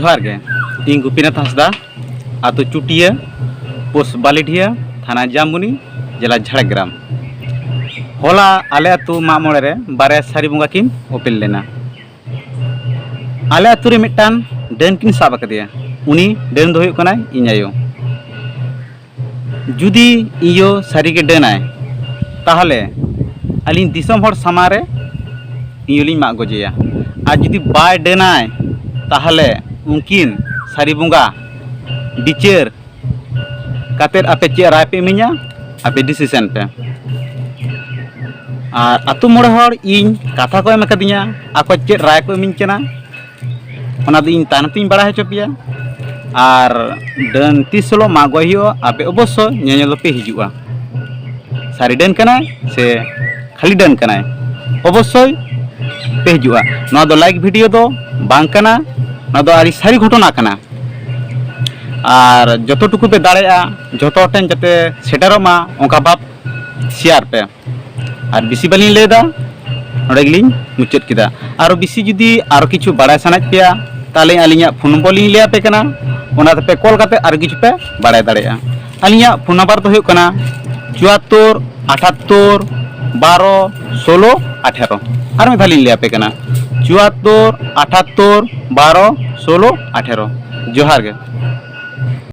जोहार गे इन गोपीनाथ हांसदा आतो चुटिया पोस्ट बालीडिया थाना जामुनी जिला झाड़ग्राम होला आले आतु मामोड़े रे बारे सारी बुंगा किन ओपेल लेना आले आतु रे मिटान डेन किन साब कदिया उनी डेन दो हुयुग कनाय इᱧ आयो जुदी इयो सारी के डेनाय ताहले अलिन दिसम हर सामारे इयोलिन मा गजेया आ जुदी बाय डेनाय ताहले उनकिन सारी बुंगा बिचार कातेर आपे चे राय पे मिया आपे डिसीजन पे और आतु मोड़े हर इन कथा को एम कदिया आको चे राय को मिन चना ओना दो इन तानतिन बड़ा है चपिया और डन तीसलो मागो आपे अवश्य नेनेलो पे हिजुआ सारी डन कना से खाली डन कना अवश्य पे हिजुआ ना दो लाइक वीडियो दो बांग कना ना दो आरी सारी घटना कना और जतो टुकु पे दाड़ेया जतो टेन जते सेटरमा ओंका बाप शेयर पे और बिसी बालिन लेदा नोडे गलिन मुचेत किदा और बिसी जुदी आरो किछु बाड़ाय सानाय पेया ताले आलिया फोन नम्बर लिन ले आपे कना ओना पे कॉल करते और किछु पे बाड़ाय दाड़ेया आलिया फोन नम्बर तो हुयो कना 74 78 12 16 18 और मैं धालिन ले आपे कना 74 78 12 16 18 जोहार गे।